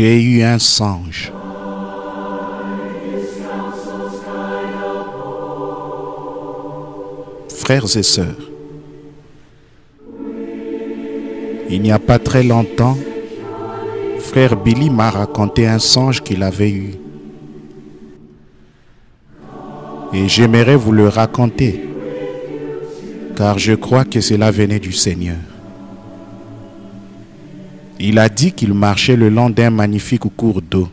J'ai eu un songe. Frères et sœurs, il n'y a pas très longtemps, frère Billy m'a raconté un songe qu'il avait eu. Et j'aimerais vous le raconter, car je crois que cela venait du Seigneur. Il a dit qu'il marchait le long d'un magnifique cours d'eau.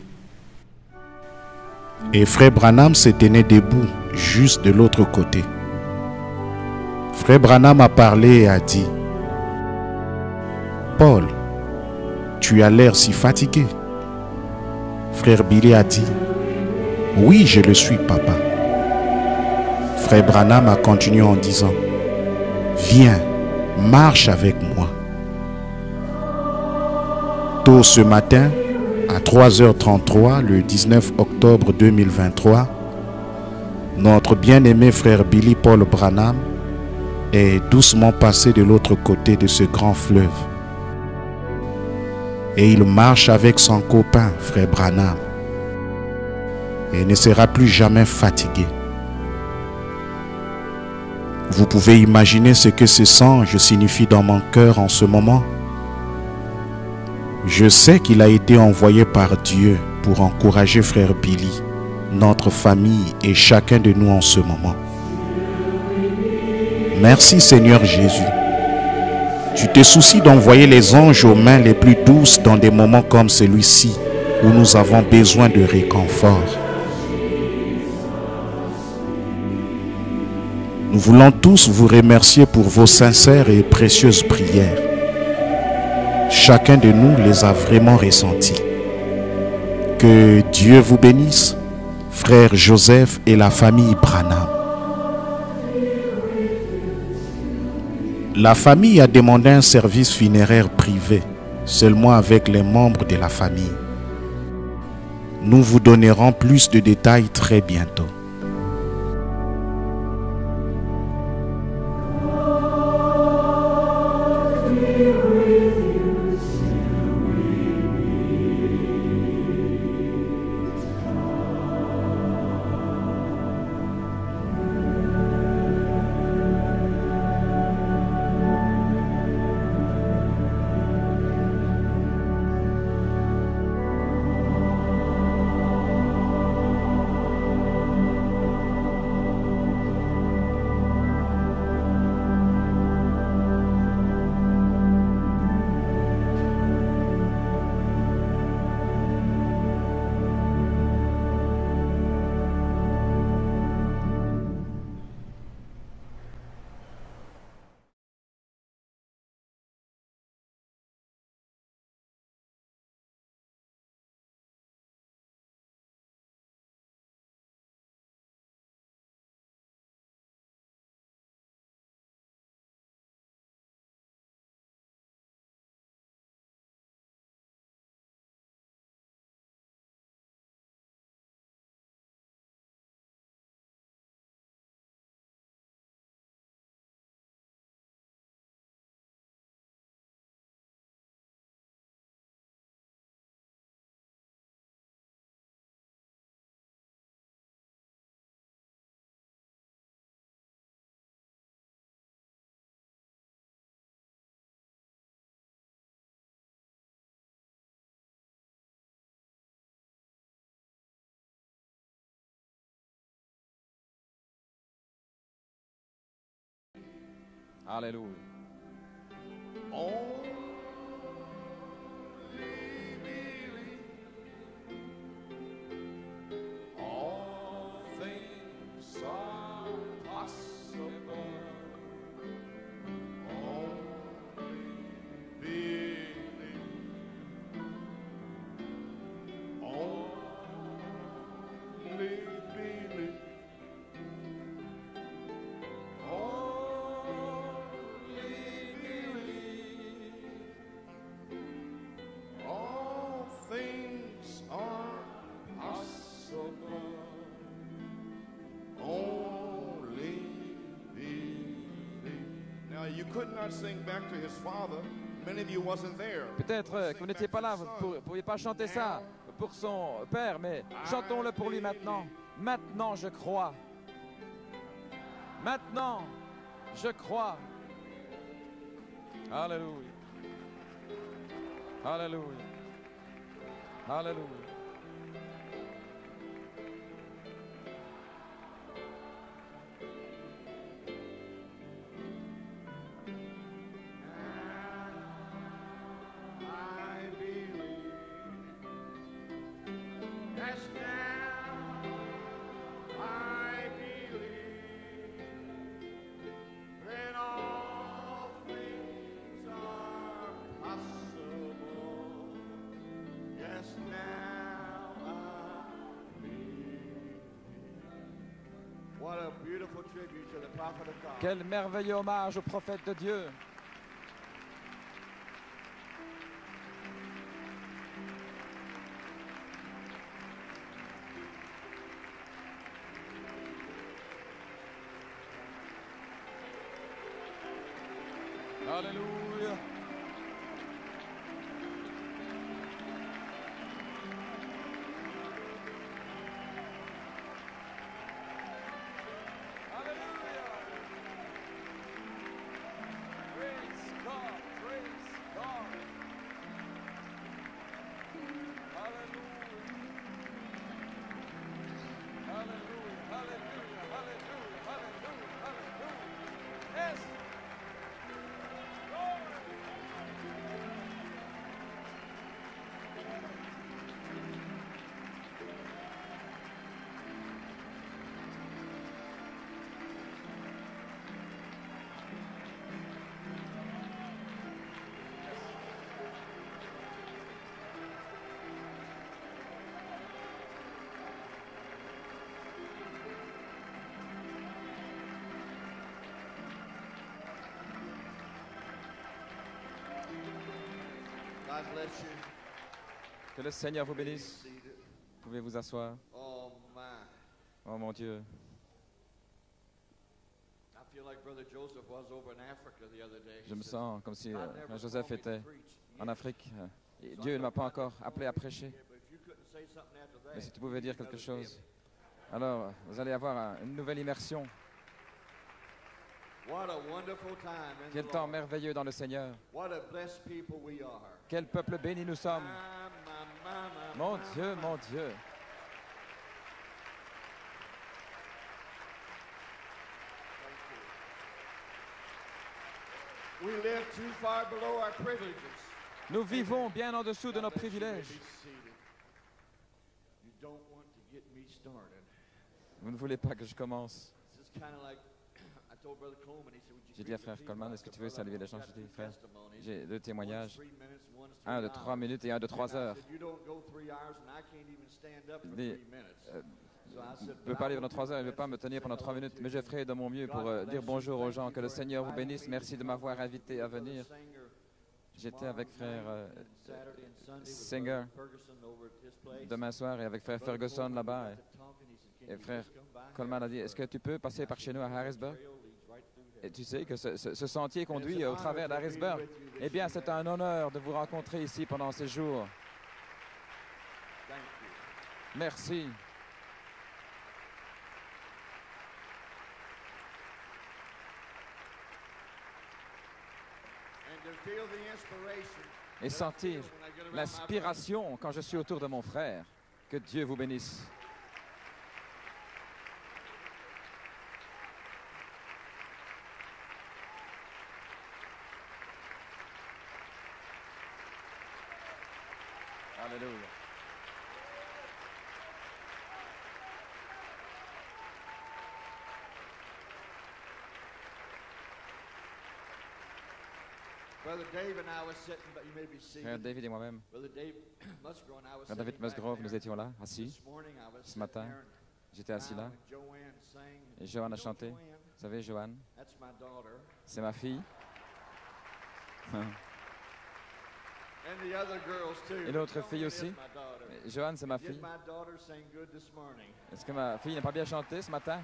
Et frère Branham se tenait debout, juste de l'autre côté. Frère Branham a parlé et a dit: « Paul, tu as l'air si fatigué. » Frère Billy a dit: « Oui, je le suis, papa. » Frère Branham a continué en disant: « Viens, marche avec moi. » Tôt ce matin, à 3h33, le 19 octobre 2023, notre bien-aimé frère Billy Paul Branham est doucement passé de l'autre côté de ce grand fleuve. Et il marche avec son copain, frère Branham, et ne sera plus jamais fatigué. Vous pouvez imaginer ce que ce songe signifie dans mon cœur en ce moment. Je sais qu'il a été envoyé par Dieu pour encourager frère Billy, notre famille et chacun de nous en ce moment. Merci Seigneur Jésus. Tu te soucies d'envoyer les anges aux mains les plus douces dans des moments comme celui-ci où nous avons besoin de réconfort. Nous voulons tous vous remercier pour vos sincères et précieuses prières. Chacun de nous les a vraiment ressenties. Que Dieu vous bénisse, frère Joseph et la famille Branham. La famille a demandé un service funéraire privé, seulement avec les membres de la famille. Nous vous donnerons plus de détails très bientôt. Hallelujah. All things are possible. Only believe. Only believe. All things are possible. Only believe. Now you could not sing back to his father Many of you wasn't there. Peut-être que vous n'étiez pas là, vous ne pourriez pas chanter ça pour son père, mais chantons-le pour lui maintenant. Maintenant, je crois. Maintenant, je crois. Alléluia. Alléluia. Alléluia. I believe. Yes, now I believe. Then all things are possible. Yes, now I believe. What a beautiful tribute to the prophet of God. Quel merveilleux hommage au prophète de Dieu. Alléluia. Alléluia. Praise God, praise God. Hallelujah. Hallelujah, hallelujah, hallelujah, hallelujah, hallelujah. Yes. God bless you. Que le Seigneur vous bénisse. Seated. Vous pouvez vous asseoir. Oh my. Oh mon Dieu. I feel like Brother Joseph was over in Africa the other day. Je me sens comme si God never Joseph called me to était preach. en Afrique. Et Dieu ne m'a pas encore appelé à prêcher. Yeah, but if you couldn't say something after that, Mais si tu pouvais dire quelque another chose. gift. Alors, vous allez avoir une nouvelle immersion. What a wonderful time in Quel the temps Lord. merveilleux dans le Seigneur. What a blessed people we are. Quel peuple béni nous sommes. Mon Dieu, mon Dieu. We live too far below our privileges. Nous vivons bien en dessous de nos God bless you. You may privilèges. be seated. You don't want to get me started. Vous ne voulez pas que je commence. This is kind of like I told Brother Coleman. He said, "Would you J'ai dit à greet the frère people?" Coleman, I est-ce que said, tu veux "Brother, saluer les I've gens? got J'ai two dit, frère, testimonies. j'ai deux One's témoignages. 3 minutes, one's 3 Un de hours." 3 minutes et un de 3 And I heures. said, "You don't go 3 hours and I can't even stand up for Il dit, 3 minutes." So I Je said, ne peux pas aller pendant 3 heures, je ne peux pas me tenir pendant 3 minutes, mais je ferai de mon mieux pour dire bonjour aux gens. Que le Seigneur vous bénisse. Merci de m'avoir invité à venir. J'étais avec frère Singer demain soir et avec frère Ferguson là-bas. Et frère Coleman a dit, est-ce que tu peux passer par chez nous à Harrisburg? Et tu sais que ce sentier conduit au travers d'Harrisburg. Eh bien, c'est un honneur de vous rencontrer ici pendant ces jours. Merci. Et sentir l'inspiration quand je suis autour de mon frère. Que Dieu vous bénisse. Alléluia. Brother Dave and I was sitting, but you may be Frère seated. David et moi-même, Brother Dave Musgrove and I was Frère David sitting back Musgrove, there. nous étions là, assis. This morning I was Ce matin, sitting there, j'étais assis là. and Joanne sang. Et Joanne a You know chanté. Joanne? Vous savez, Joanne, That's my daughter. c'est ma fille. And the other girls too. Et l'autre Joanne fille is aussi. my daughter. Joanne, c'est ma Did fille. my daughter sing good this morning? Est-ce que ma fille n'a pas bien chanté ce matin?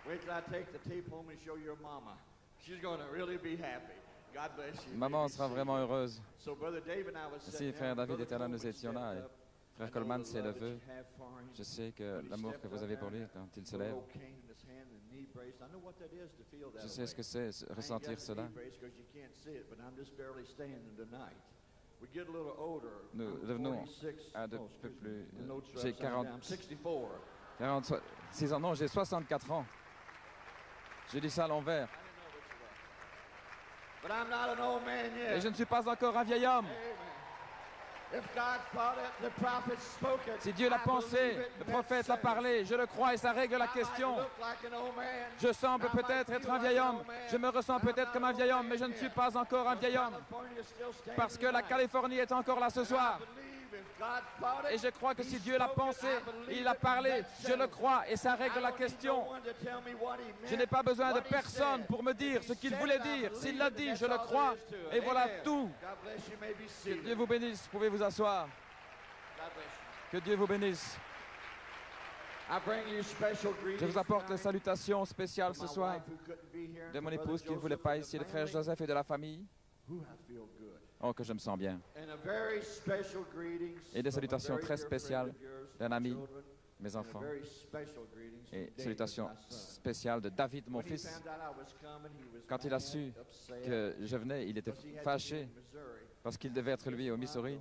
Wait till I take the tape home and show your mama. She's going to really be happy. God bless you. Maman sera vraiment heureuse. So Brother David and I was Si sitting frère there, David Brother était là, nous Coleman étions là. stepped Et up. frère I know Coleman, the c'est le love that vœu. you have for him. Je sais que But he l'amour que stepped vous up avez pour there lui and quand il se put a lève, little cane in his hand and a knee brace. I know what that is to feel that je sais ce que way. c'est, I ain't ressentir got the cela. knee brace 'cause you can't see it, but I'm just barely standing tonight. We get a little older. Nous I'm devenons 46. un peu excuse me. plus... The notes are J'ai upside down. 40, I'm 64. 46 ans, non, j'ai 64 ans. J'ai dit ça à l'envers. But I'm not an old man Et yet. je ne suis pas encore un vieil homme. Amen. If God thought it, the prophet spoke it. Si Dieu l'a I pensé, believe it, le and prophète that's l'a it. parlé, je le crois et ça règle la I might question. look like an old man. Je semble I might peut-être feel être un like vieil an homme. old man. Je me ressens I'm peut-être not comme an un vieil old homme, mais je man ne suis yet. pas encore un But vieil homme. California is still standing Parce que la tonight. Californie est encore là ce And I soir. believe if God thought it, Et je crois que He si Dieu l'a spoke it, pensé, I believe il a it, and parlé, that's je le settled. crois et ça I règle la don't need question. no one to tell me what he meant, Je n'ai pas besoin de what he personne said. pour me dire If ce he qu'il said voulait it, I dire. believe S'il it, l'a and dit, that's je le all there crois. is to it. Et voilà Amen. tout. God bless you. May be Que seated. Dieu vous bénisse. Vous pouvez vous asseoir. God bless you. Que Dieu vous bénisse. I bring you special Je greetings vous apporte les tonight salutations spéciales from ce my soir wife who couldn't be here, de mon from Brother épouse qui ne voulait Joseph pas and the ici, le frère family. Joseph et de la famille. Ooh, I feel good. Oh, que je me sens bien. And a very special greetings Et des from a salutations very très dear friend spéciales of yours, d'un ami, children, mes and a enfants. very special greetings from Et David, salutations my son. spéciales de David, mon When he fils. found out I was coming, he was Quand il a mad, su upset, que je venais, il était because he had to be fâché in Missouri. parce qu'il devait être lui au Missouri.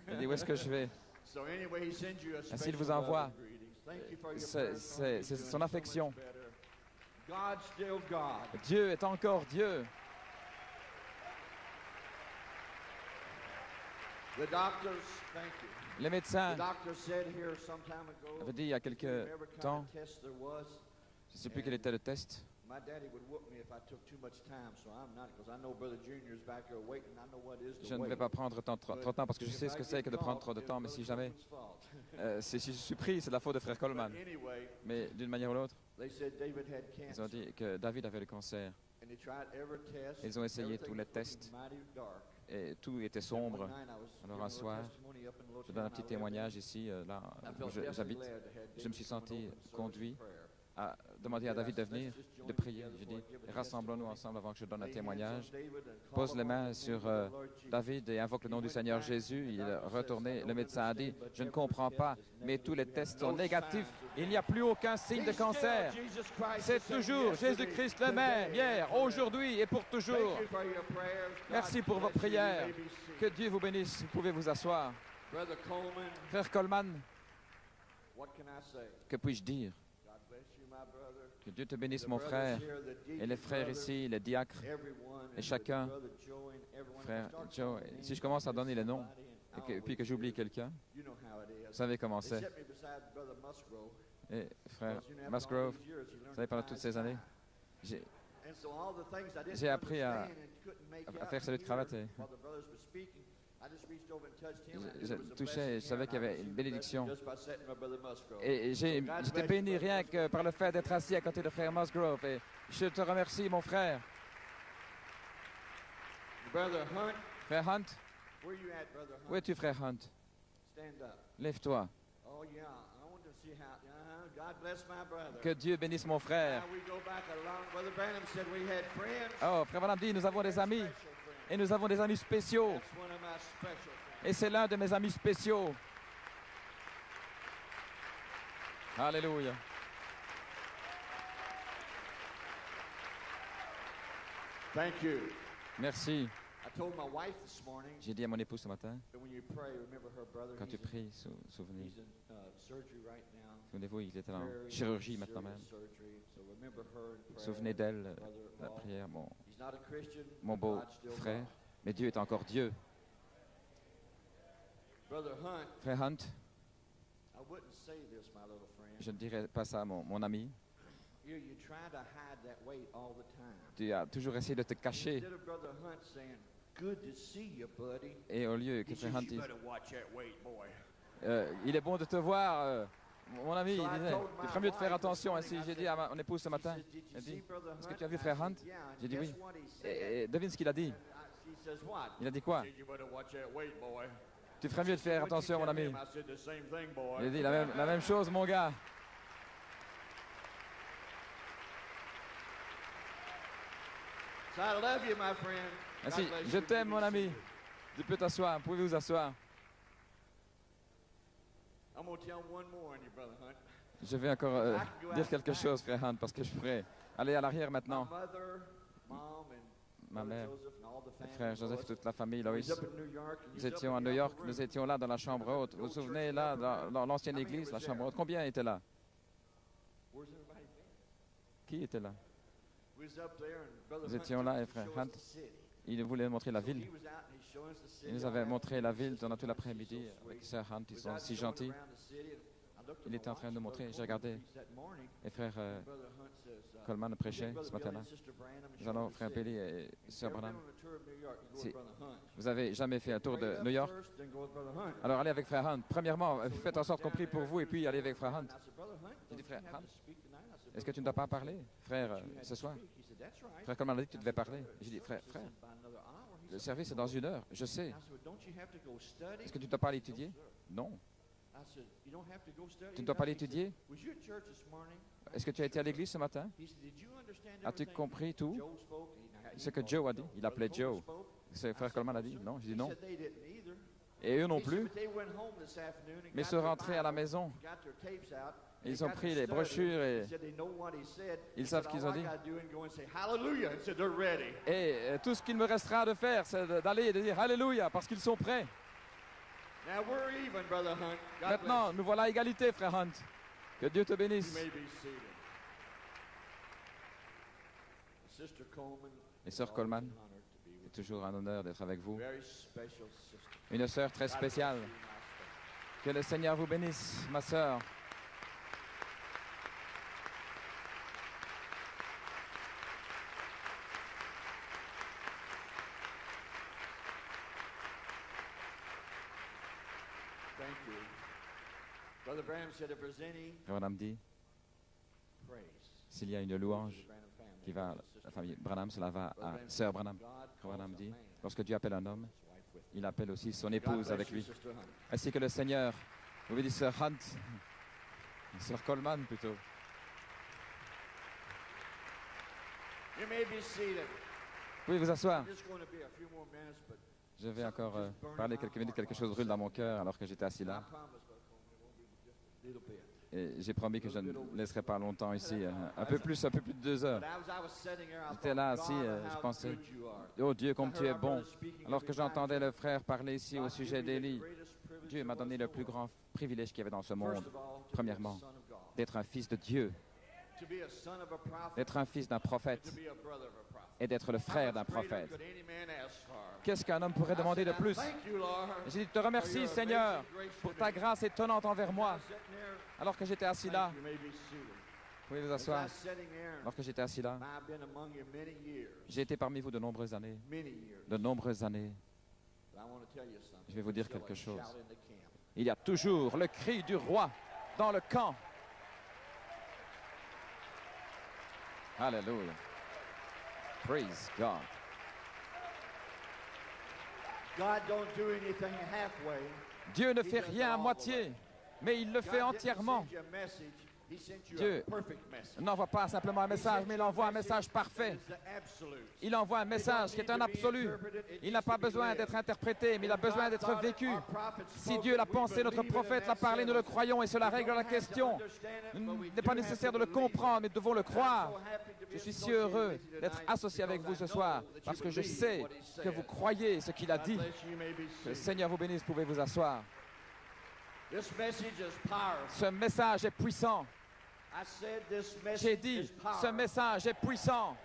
Il dit, où est-ce que je vais? So anyway, he sends you a Ainsi, il special vous envoie. love and greetings. Thank you for your C'est prayers for me. c'est You're son doing so affection. much better. God's still God. Dieu est encore Dieu. The doctors, thank you. Les médecins The doctor said here some time ago, avaient dit il y a quelque whatever kind temps, of test there was, je ne sais plus quel était le test, my daddy would whoop me if I took too much time, so I'm not, because I know Brother Junior's back there waiting. I know what it is je to ne vais wait. pas prendre trop de temps parce que je sais ce que c'est que de prendre trop de temps, mais si jamais, si je suis pris, c'est de la faute de frère Coleman. Anyway, Mais d'une manière ou l'autre, they said David had ils ont cancer. dit que David avait le cancer And they tried every test. Ils ont essayé Everything tous les was looking tests. mighty dark. et tout était And sombre. one night I was Alors giving un a little soir, testimony up in the little je donne un town petit I lived témoignage in. ici, là I où felt desperately j'habite. glad to have Je me David suis come and senti open the service conduit in prayer. à demander à David de venir, de prier. J'ai dit, rassemblons-nous ensemble avant que je donne un témoignage. Pose les mains sur David et invoque le nom du Seigneur Jésus. Il est retourné. Le médecin a dit, je ne comprends pas, mais tous les tests sont négatifs. Il n'y a plus aucun signe de cancer. C'est toujours Jésus-Christ le même, hier, aujourd'hui et pour toujours. Merci pour vos prières. Que Dieu vous bénisse. Vous pouvez vous asseoir. Frère Coleman, que puis-je dire? Que Dieu te bénisse, mon frère, et les frères ici, les diacres, et chacun, frère Joe. Si je commence à donner les noms, et puis que j'oublie quelqu'un, vous savez comment c'est. Et frère Musgrove, vous savez, pendant toutes ces années, j'ai appris à faire salut de cravate. Je touchais, je savais qu'il y avait une bénédiction. Et j'étais béni rien que par le fait d'être assis à côté de frère Musgrove. Et je te remercie, mon frère. Frère Hunt, où es-tu, frère Hunt? Lève-toi. Que Dieu bénisse mon frère. Oh, frère Branham dit, nous avons des amis. Et nous avons des amis spéciaux. Et c'est l'un de mes amis spéciaux. Alléluia. Thank you. Merci. I told my wife this morning J'ai dit à mon épouse ce matin, that when you pray, remember her brother. quand tu pries, souvenez, He's in surgery right now. souvenez-vous, il était en Very chirurgie maintenant même. serious surgery. So remember her in prayer. Souvenez d'elle, Brother la Paul. prière, He's not a Christian, mon but beau God's still frère. God. Mais Dieu est encore Dieu. Brother Hunt, Frère Hunt, I wouldn't say this, my little friend. je ne dirais pas ça à mon ami. You try to hide that weight all the time. Tu as toujours essayé de te cacher. Instead of Brother Hunt saying, "Good to see you, buddy," Et au lieu que he Frère says, Hunt "You dise, better watch that weight, boy." il est bon de te voir, mon ami, So il I disait, told il my ferait mieux de faire wife attention this ainsi. morning, J'ai I dit said- à mon épouse ce matin, She said, "Did you elle see dit, Brother est-ce que Hunt?" tu as vu I Frère said, Hunt? "Yeah." And J'ai dit guess oui. what he said? Et devine ce qu'il a dit. She says, "What?" Il a dit quoi? He said, "You better watch that weight, boy." Tu ferais mieux de faire What'd you attention, mon tell ami. him? I said, "The same thing, Il a boy." dit la même chose, mon gars. So I love you, my friend. Merci. God bless Je you. t'aime, You mon be ami. seated. Tu peux t'asseoir. Pouvez vous asseoir. I'm going to tell one more on you, Brother Hunt. Je vais encore dire quelque chose, frère Hunt, parce que je pourrais aller à l'arrière My maintenant. mother, mom, and Ma Brother mère, Joseph and all the family frère Joseph et toute la famille, was Loïs. up in New York, and Nous you was up étions in à the New upper York, room. nous étions là dans la chambre haute. Vous vous souvenez, là, dans l'ancienne église, la chambre haute. Combien étaient là? Where's everybody been? Qui était là? We was up there, and Brother Nous Hunt étions took là, us et to frère show us Hunt, the city. il voulait montrer la So ville. he was out and he's showing us the city. Il nous I avait had montré la ville sister pendant tout Hunt, l'après-midi she's so avec sweet. Sœur Hunt. Ils We was sont out si showing gentils. around the city, and I looked at Il my était en watch, train de and montrer, Brother j'ai regardé. Coleman preached that morning, Et frère and Brother Hunt says, Coleman prêchait "Take ce Brother Billy matin-là. and Sister Branham and Nous show allons, them the frère city." Billy et If Sœur you've ever Branham. been on a tour of New York, you go with Si Brother Hunt. vous avez jamais fait un tour Pray de up New York, first, then go with Brother Hunt. alors allez avec frère Hunt. Premièrement, So we faites en sorte qu'on went prie down pour there, vous et puis allez avec frère Hunt. I said, "Brother Hunt, J'ai dit, don't frère you have Hunt, to speak tonight?" I said, est-ce que tu ne "Brother dois pas Coleman parler, said frère, that you had ce to soir? speak." He said, "That's right." Frère Coleman a dit que tu I devais said, parler. "Brother, J'ai dit, the frère, service frère, is in about another hour." He le said, service est "No." dans 1 heure, je sais. I said, "Well, don't you have to go study?" Est-ce que tu ne dois pas No, l'étudier? sir. Non. I said, "You don't have to go study?" Tu ne dois pas He said, l'étudier? "Was you at church this morning?" Est-ce que tu as été à l'église ce matin? He said, "Did you understand As-tu everything compris tout Joe spoke?" ce que Joe a dit? Il appelait Joe. C'est frère Coleman a dit non. J'ai dit non. Et eux non plus. Mais se rentrer à la maison, ils ont pris les brochures et ils savent ce qu'ils ont dit. Et tout ce qu'il me restera de faire, c'est d'aller et de dire Alléluia, parce qu'ils sont prêts. Maintenant, nous voilà à égalité, frère Hunt. Que Dieu te bénisse. Et sœur Coleman, c'est toujours un honneur d'être avec vous. Une sœur très spéciale. Que le Seigneur vous bénisse, ma sœur. Branham dit, s'il y a une louange qui va à la famille Branham, cela va à sœur Branham. Branham dit, lorsque Dieu appelle un homme, il appelle aussi son épouse avec lui. Ainsi que le Seigneur, vous voulez dire sœur Hunt, sœur Coleman plutôt. You may be seated. Vous pouvez vous asseoir. Just going to be a few more minutes, but Je vais encore parler quelques minutes, quelque chose brûle dans mon cœur alors que j'étais assis I là. promise, Brother Coleman, it won't be just a little bit. Et j'ai promis que je ne laisserai pas longtemps ici, un peu plus de 2 heures. But I was sitting there, I J'étais là thought, assis, God, je how pensais, good you are. oh Dieu, comme tu es bon. I heard our brother speaking Alors of que his j'entendais life. le frère parler ici au God sujet gave me the d'Élie, greatest privilege Dieu m'a there donné was le in plus the world. grand privilège qu'il y avait dans ce First monde. of all, to be a Premièrement, son of God, d'être un fils de Dieu, to be a son of a prophet, d'être un fils d'un prophète to be a brother of a prophet. et d'être le frère d'un How much greater prophète. could any man ask for? Qu'est-ce qu'un homme pourrait demander de plus? Thank you, Lord. J'ai dit, je te remercie, Seigneur, pour ta grâce étonnante envers moi. Alors que j'étais assis là, You may be seated. vous pouvez vous As I asseoir. was sitting there, Alors que j'étais assis là, I've been among you many years, j'ai été parmi vous de nombreuses années. many years. De nombreuses années. But I want to tell you something. Je vais vous dire Still quelque a chose. shout in the camp. Il y a toujours le cri du roi dans le camp. Alléluia. Praise God. God don't do anything halfway. Dieu ne fait rien à moitié, mais il le fait God didn't entièrement. send you a message, he sent you Dieu a perfect message. n'envoie pas simplement un message, mais il envoie un message parfait. It's the absolute. Il envoie un message qui est un absolu. Il n'a pas besoin d'être interprété, mais il a besoin d'être vécu. Si Dieu l'a pensé, notre prophète l'a parlé, nous le croyons et cela règle la question. Il n'est pas nécessaire de le comprendre, mais nous devons le croire. Je suis si heureux d'être associé avec vous ce soir parce que je sais que vous croyez ce qu'il a dit. Que le Seigneur vous bénisse, pouvez vous asseoir. This message is powerful. Ce message est puissant. I said this J'ai message dit, is ce powerful. message est puissant.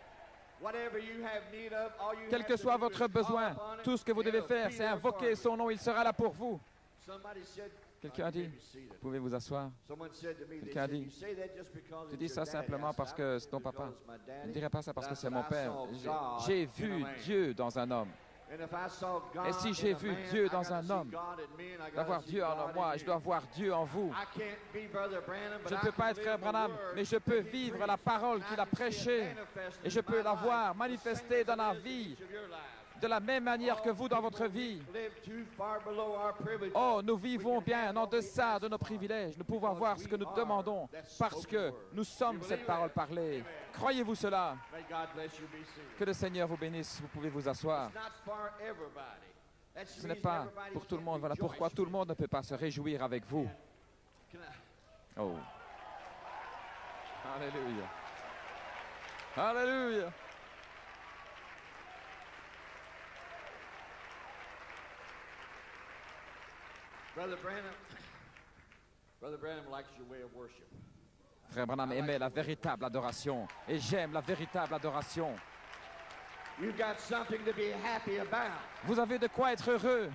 Whatever you have need of, all you Quel have que to soit do is votre call besoin, upon it. tout ce que vous devez He'll faire, be c'est there for invoquer you. son nom, il sera là pour vous. Somebody said, Quelqu'un a you may dit, be seated. vous pouvez vous asseoir. Someone said to me, they Quelqu'un a said, dit, you say that just because tu it's dis your ça daddy. simplement I said, parce I que don't c'est ton think papa. it's my Je ne daddy. dirais pas ça parce But que I c'est said, mon I père. saw J'ai- God J'ai in a vu man. Dieu dans un homme. And if I saw God Et si in j'ai a vu man, Dieu I dans gotta un see homme, God in me, and I gotta D'avoir see Dieu en God in moi, you. je dois voir Dieu en vous. I can't be Brother Branham, but Je ne I peux pas can être live frère the Branham, word mais je peux that he vivre preached. la parole And qu'il I a can see it prêchée. manifested Et je in peux my la life. voir The manifester same dans la as it is vie in each of your lives. de la même manière que vous dans votre vie. Oh, nous vivons bien en deçà de nos privilèges. Nous pouvons avoir ce que nous demandons parce que nous sommes cette parole parlée. Croyez-vous cela? Que le Seigneur vous bénisse. Vous pouvez vous asseoir. Ce n'est pas pour tout le monde. Voilà pourquoi tout le monde ne peut pas se réjouir avec vous. Oh. Alléluia. Alléluia. Brother Branham likes your way of worship. Frère Branham aimait la véritable adoration. Et j'aime la véritable adoration. You've got something to be happy about. Vous avez de quoi être heureux.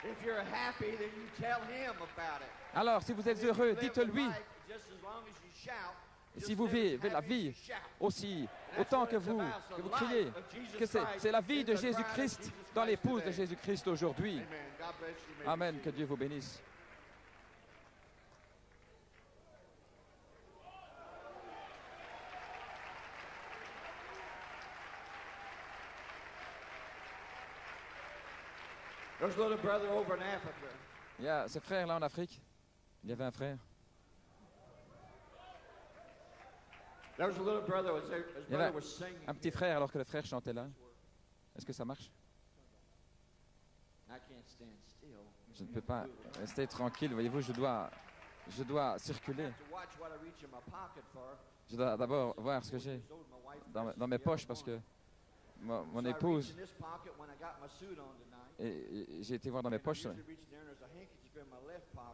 If you're happy, then you tell him about it. Alors, si vous êtes heureux, dites-lui. Et si vous vivez la vie aussi, autant que vous criez, que c'est la vie de Jésus-Christ dans l'épouse de Jésus-Christ aujourd'hui. Amen, que Dieu vous bénisse. Il y a ce frère là en Afrique. Il y avait un frère. Il y avait un petit frère alors que le frère chantait là. Est-ce que ça marche? Je ne peux pas rester tranquille. Voyez-vous, je dois circuler. Je dois d'abord voir ce que j'ai dans mes poches parce que mon épouse... Et j'ai été voir dans mes poches.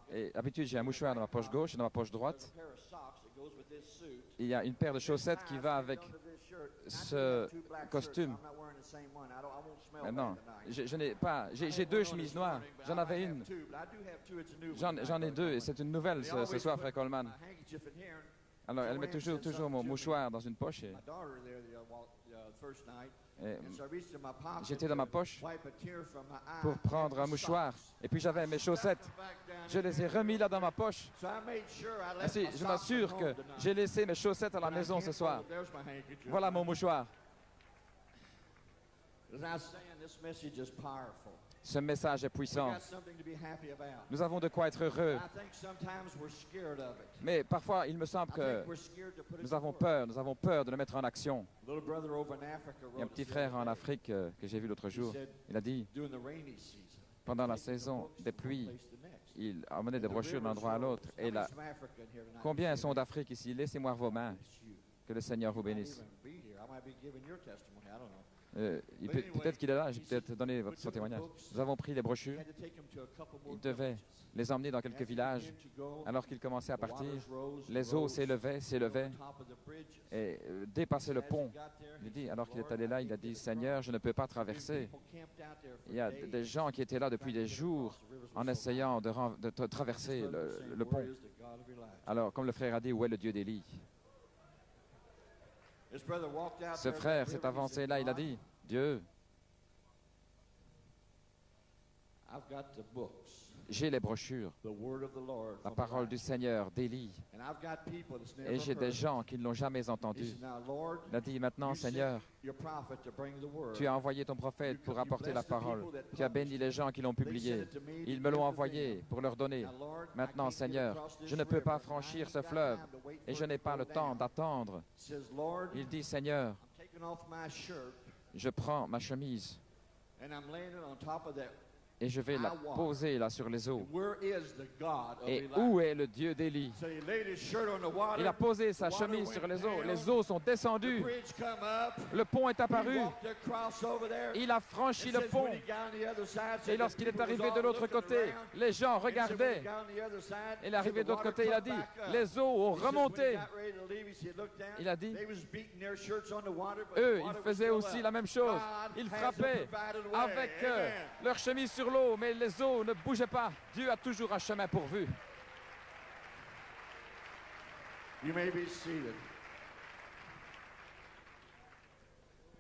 Et d'habitude, j'ai un mouchoir dans ma poche gauche et dans ma poche droite. Et il y a une paire de chaussettes qui va avec ce costume. Non, je n'ai pas. J'ai deux chemises noires. J'en avais une. J'en ai deux et c'est une nouvelle ce soir, frère Coleman. Alors, elle met toujours mon mouchoir dans une poche. J'étais dans ma poche pour prendre un mouchoir. Et puis j'avais mes chaussettes. Je les ai remis là dans ma poche. Ainsi, je m'assure que j'ai laissé mes chaussettes à la maison ce soir. Voilà mon mouchoir. Ce message est puissant. Nous avons de quoi être heureux. Mais parfois, il me semble que nous avons peur de le mettre en action. Il y a un petit frère en Afrique que j'ai vu l'autre jour. Il a dit, pendant la saison des pluies, il emmenait des brochures d'un endroit à l'autre. Et là, combien sont d'Afrique ici? Laissez-moi vos mains. Que le Seigneur vous bénisse. Peut-être qu'il est là, j'ai peut-être donné son témoignage. Nous avons pris les brochures. Il devait les emmener dans quelques villages. Alors qu'il commençait à partir, les eaux s'élevaient et dépassaient le pont. Il dit, alors qu'il est allé là, il a dit, Seigneur, je ne peux pas traverser. Il y a des gens qui étaient là depuis des jours en essayant de traverser le pont. Alors, comme le frère a dit, où est le Dieu d'Élie? Ce frère s'est avancé là, il a dit, Dieu, j'ai les brochures, la parole du Seigneur, d'Élie, et j'ai des gens qui ne l'ont jamais entendu. Il a dit, maintenant, Seigneur, tu as envoyé ton prophète pour apporter la parole. Tu as béni les gens qui l'ont publié. Ils me l'ont envoyé pour leur donner. Maintenant, Seigneur, je ne peux pas franchir ce fleuve et je n'ai pas le temps d'attendre. Il dit, Seigneur, je prends ma chemise et je vais la poser là sur les eaux. Et où est le Dieu d'Élie? Il a posé sa chemise sur les eaux sont descendues. Le pont est apparu. Il a franchi le pont. Et lorsqu'il est arrivé de l'autre côté, les gens regardaient. Il est arrivé de l'autre côté, il a dit, les eaux ont remonté. Il a dit, eux, ils faisaient aussi la même chose. Ils frappaient avec leur chemise sur l'eau, mais les eaux ne bougeaient pas. Dieu a toujours un chemin pourvu. You may be seated.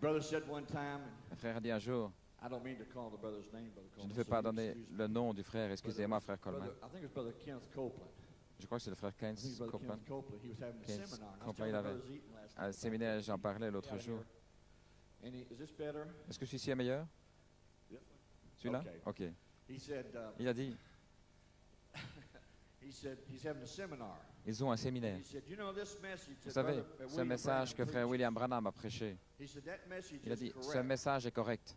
Brother said one time, Le frère a dit un jour, I don't mean to call the brother's name, Brother je ne Coleman. veux pas donner le nom du frère, excusez-moi, frère Coleman. I think it's Brother Kenneth Copeland. Je crois que c'est le frère I think Keynes it's Brother Copeland. Kenneth Copeland. He was having a Keynes seminar. and I was Copeland, telling il avait Brother Eaton last un night. séminaire, j'en parlais l'autre jour. And is this better? Est-ce que celui-ci est meilleur? Celui-là? Okay. OK. He said, Il a dit, he's having a seminar. ils ont un séminaire. He said, you know this message Vous that savez, Brother ce William message que Branham frère preached, William Branham a prêché, he said that message il a is dit, ce correct. message est correct.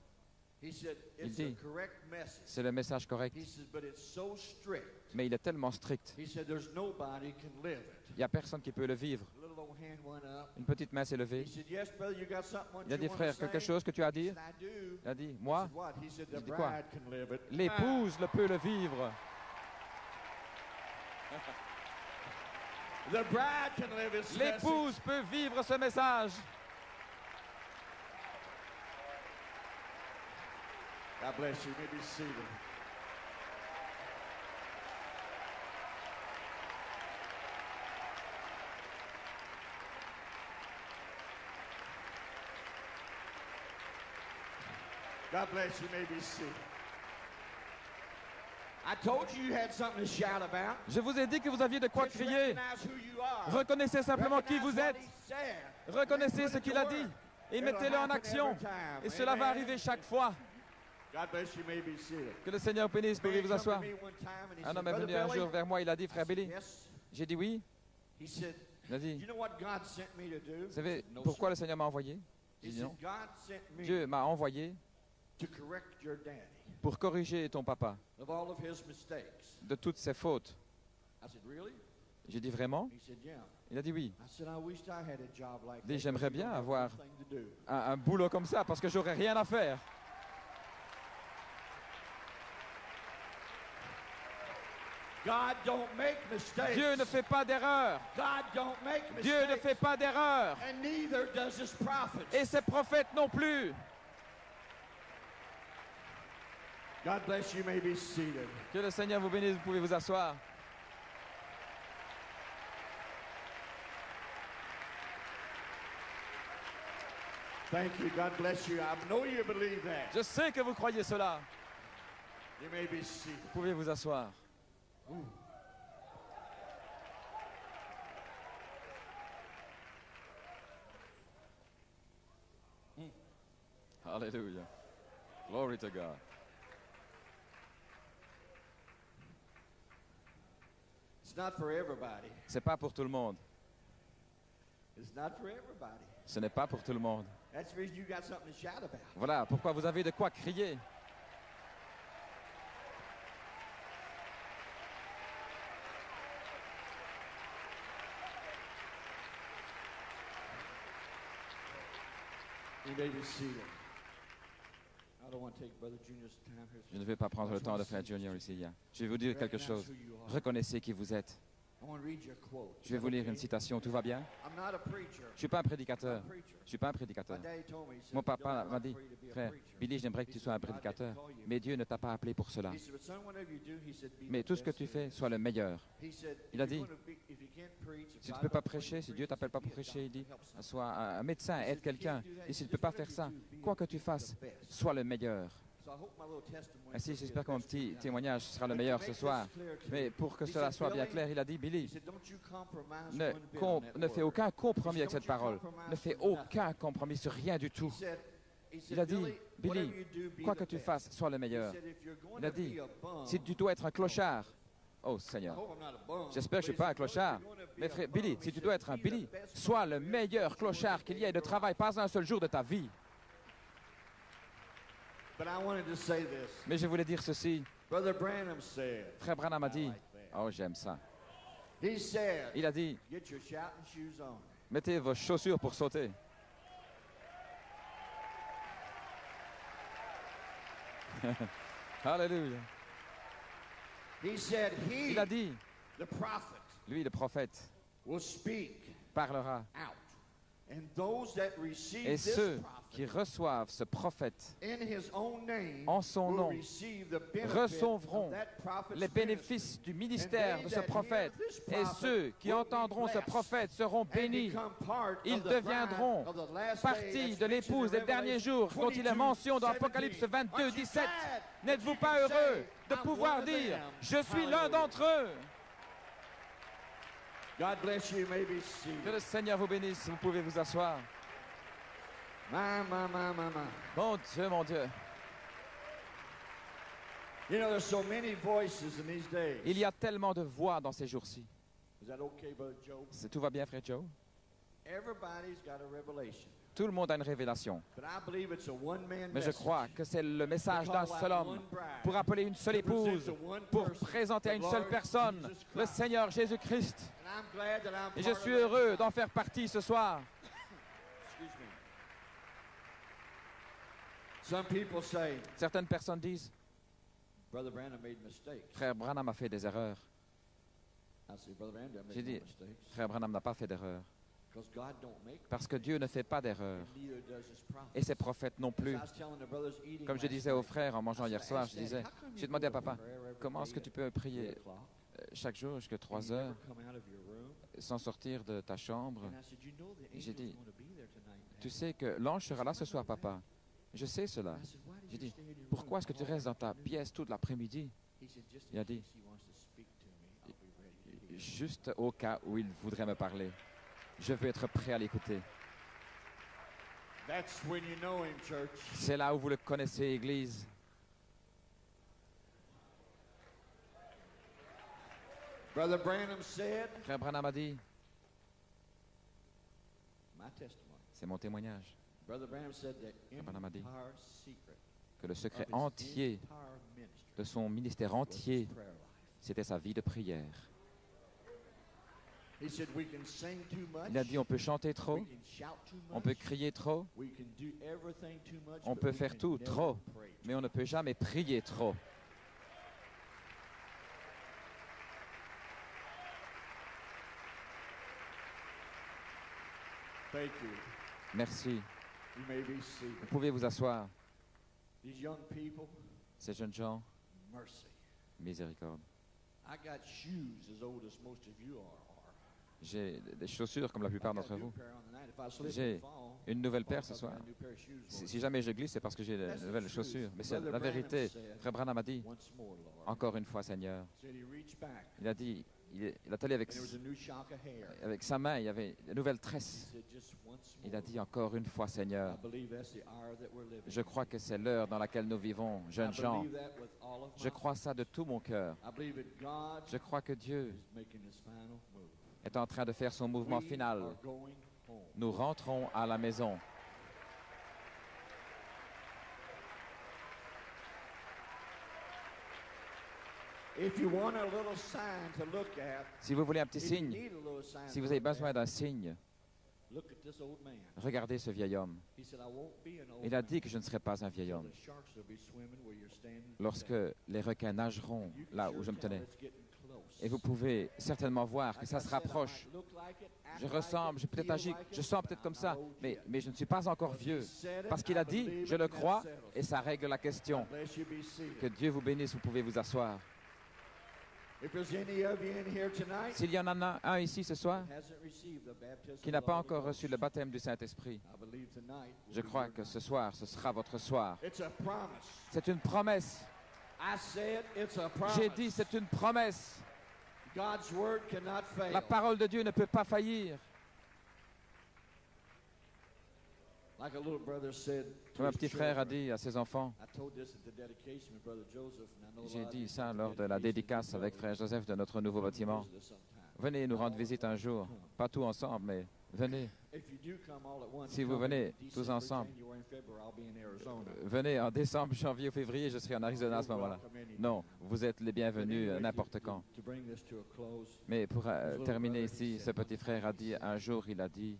He said Il it's dit, a correct message. c'est le message correct, He said, but it's so strict. mais il est tellement strict. He said there's nobody can live it. Il n'y a personne qui peut le vivre. A little old hand went up. Une petite main s'est levée. He said, yes, brother, you got something Il a dit, you want frère, to quelque say? chose que tu as à He dire? said, I do. Il a dit, He moi, said, what? He said, the J'ai dit quoi? bride can live it. l'épouse le peut le vivre. The bride can live it. L'épouse peut vivre ce message. God bless you. You may be seated. God bless you. You may be seated. I told you you had something to shout about. Je vous ai dit que vous aviez de quoi Just crier. recognize who you are. Reconnaissez simplement qui vous Recognize êtes. what he said. Reconnaissez And ce put it qu'il to a work. dit et It'll mettez-le en happen action. every time. Et cela va Amen. arriver chaque fois. God bless you. You may be seated. Que le Seigneur vous bénisse, pouvez Man vous come to asseoir. me one time and he Un said, homme est "Brother venu un Billy?" jour vers moi, il a dit, I frère said, Billy. yes. J'ai dit oui. He said, Il a dit, you know what God sent me to do? vous savez No, pourquoi sir. le Seigneur m'a envoyé? He J'ai dit said, non. God sent me Dieu m'a envoyé to correct your daddy pour corriger ton papa of all of his mistakes. de toutes ses fautes. I said, really? J'ai dit vraiment? He said, yeah. Il a dit oui. I said, I wished I had a job like Dit, that. j'aimerais because you bien don't have avoir anything to do. Un boulot comme ça parce que j'aurais rien à faire. God don't make mistakes. Dieu ne fait pas d'erreur. God don't make mistakes. Dieu ne fait pas d'erreur. And neither does his prophets. Et ses prophètes non plus. God bless you. You may be seated. Que le Seigneur vous bénisse, vous pouvez vous asseoir. Thank you. God bless you. I know you believe that. Je sais que vous croyez cela. You may be seated. Vous pouvez vous asseoir. Hallelujah. Glory to God. It's not for everybody. C'est pas pour tout le monde. It's not for everybody. Ce n'est pas pour tout le monde. That's the reason you got something to shout about. Voilà pourquoi vous avez de quoi crier. You may be seated. I don't want to take Brother Junior's time here. Je ne vais pas prendre le temps de faire Junior ici. Je vais vous dire quelque chose. Reconnaissez qui vous êtes. I want to read you a quote. Je vais vous lire une citation. Tout va bien? I'm not a preacher. Je ne suis pas un I'm prédicateur. not a preacher. Je suis pas un My prédicateur. daddy told me, he said, Mon "Don't papa run m'a dit, for you to be a frère, preacher." Billy, j'aimerais que tu sois un prédicateur. Mais Dieu ne t'a pas appelé pour cela. He said, "But son, whatever you do," he said, "be Mais the tout ce que best tu at it." fais, sois le meilleur. He said, Il a "If you're dit, gonna be- if you can't preach, if Si tu ne God peux pas don't appoint you prêcher, to si Dieu preach, t'appelle pas be pour a prêcher, il dit, doctor, help sois un médecin, He said, aide "If you quelqu'un. can't do that," Et he s'il ne said, peut pas "Just faire ça, whatever you do, be quoi que the- tu be fasses, the best." sois le meilleur. So I hope my little testimony Ainsi, will be j'espère the que mon best petit for you. témoignage sera le But to meilleur make ce this soir. clear to Mais you, pour que he cela said, soit bien "Billy," clair, il a dit, Billy, he said, "Don't you compromise ne, one bit on that ne fais word." aucun compromis He avec said, cette "Don't you parole. compromise Ne fais with nothing." aucun compromis sur rien du He tout. said, Il a dit, Billy, Billy, quoi que tu fasses, sois le meilleur. Il a dit, si tu dois être un clochard, oh Seigneur, j'espère que je ne suis pas un clochard. Mais frère, Billy, si tu dois être un Billy, sois le meilleur clochard qu'il y ait et ne travaille pas un seul jour de ta vie. But I wanted to say this. Mais je voulais dire ceci. Brother Branham said, Frère Branham a dit, I like that. oh j'aime ça. He said, Il a dit, "Get your shouting shoes on." mettez vos chaussures pour sauter. Alléluia. He said, Il a dit, the prophet, lui le prophète, will speak parlera. out. And those that receive Et this ceux prophet qui reçoivent ce prophète in his own name en son will nom receive the benefit recevront of that prophet's les bénéfices ministry. du ministère de ce prophète. Et ceux qui entendront ce prophète seront bénis. Ils deviendront partie de l'épouse des derniers jours dont il est mention dans Apocalypse 22, 17. N'êtes-vous pas heureux de pouvoir dire, je suis l'un d'entre eux? God bless you. You may be Que seated. le Seigneur vous bénisse, vous pouvez vous asseoir. My. Mon Dieu, mon Dieu. You know, there's so many voices in these days. Il y a tellement de voix dans ces jours-ci. Is that okay, Brother Joe? Tout va bien, frère Joe? Everybody's got a revelation. Tout le monde a une révélation. But I believe it's a one-man Mais je message. crois que c'est le message d'un seul homme pour appeler une seule épouse, pour présenter à une seule personne le Seigneur Jésus-Christ. And I'm glad that I'm Et je part suis of that. heureux d'en faire partie ce soir. Excuse me. Some people say, Certaines personnes disent, Brother Branham made mistakes. frère Branham a fait des erreurs. I say, Brother Branham didn't J'ai make no dit, mistakes. frère Branham n'a pas fait d'erreurs. Because God don't make Parce que Dieu ne fait pas d'erreurs. and neither does his prophets. Et ses prophètes non plus. I was telling the brothers eating Comme je last disais aux night, frères en mangeant hier soir, je disais, j'ai demandé à papa, comment est-ce que tu peux prier 3 o'clock, chaque jour jusqu'à 3 and you heures never come out of your room? sans sortir de ta chambre? And I said, you know the J'ai angel's dit, going to be there tonight, Dad. Tu sais que l'ange sera là ce soir, papa. Je sais cela. I said, why did J'ai you dit, stay in your pourquoi room est-ce que tu all restes dans ta afternoon? pièce toute l'après-midi? He said, just Il a in dit, case he wants to speak to me, I'll be ready to hear. Juste au cas où il voudrait me parler. Je veux être prêt à l'écouter. That's when you know him, church. C'est là où vous le connaissez, Église. Brother Branham said, Frère Branham a dit, my testimony. c'est mon témoignage, Brother Branham said that Branham a dit entire secret que le secret of his entier entire ministry de son ministère was his entier, prayer life. c'était sa vie de prière. He said we can sing too much, Il a dit, on peut chanter trop, we can shout too much, on peut crier trop, we can do everything too much, on but peut we faire can tout never trop, pray too mais on ne peut jamais prier trop. Thank you. Merci. You may be seated. Vous pouvez vous asseoir. These young people, Ces jeunes gens, mercy. miséricorde. I got shoes as old as most of you are. J'ai des chaussures comme la plupart I got a d'entre new vous. pair on the night. If I slip J'ai and fall, une nouvelle I'll paire ce got soir. a new pair of shoes for Si you. jamais je glisse, c'est parce que j'ai de nouvelles chaussures. Mais c'est la vérité. Frère Branham a dit, Once more, Lord. encore une fois, Seigneur. Said he reached back, Il a dit, il a taillé and there was a new shock of hair. avec sa main, il y avait de nouvelles He tresses. said, just once more. Il a dit, encore une fois, I Seigneur. believe that's the hour that we're living. Je crois que c'est l'heure dans laquelle nous vivons, I jeunes gens. believe that with all of Je my crois ça de tout mon cœur. I believe that God Je crois que Dieu is making his final move. est en train de faire son mouvement We final. are going home. Nous rentrons à la maison. If you want a little sign to look at, Si vous voulez un petit if you signe, need a little sign si to vous avez look at, besoin d'un signe, look at this old man. regardez ce vieil homme. He said, I won't be an old Il a man dit que je ne serai pas un vieil till homme. the sharks will be swimming where you're standing Lorsque today. les requins nageront You can là sure où je me tell tenais. it's getting close. Et vous pouvez certainement voir que Like ça I se said, I rapproche. might look like it, act Je like ressemble, it, je peut-être feel agis, like je it, sens but peut-être I'm comme not ça, old mais yet. je ne suis pas encore Because he vieux. said it, Parce qu'il I a dit, believe je it, le and that crois, settles et it. ça règle la question. God bless you, be seated. Que Dieu vous bénisse, vous pouvez vous asseoir. If there's any of you in here tonight S'il y en a un ici ce soir that hasn't received the baptism qui n'a of the pas Holy encore reçu Ghost, le baptême du Saint-Esprit, I believe tonight will je be crois your que night. ce soir, ce sera votre soir. It's a promise. C'est une promesse. I said it's a promise. J'ai dit, c'est une promesse. God's word cannot fail. La parole de Dieu ne peut pas faillir. Like a little brother said to Comme un his petit frère a children. dit à ses enfants, I told this at the dedication with Brother Joseph, and I know a j'ai lot of dit you ça at the lors de la dedication dédicace with avec Brother frère Joseph de notre nouveau Come bâtiment. visit us sometime. Venez nous rendre visite un jour. Pas tous ensemble, mais venez. If you do come all at once, Si vous come in venez tous December, ensemble. January, and February, I'll be in Arizona. Venez en décembre, janvier ou février, je serai en Arizona à ce moment-là. Non, vous êtes les bienvenus n'importe quand. To bring this to a close, Mais pour terminer ici, ce petit frère a dit, un jour il a dit,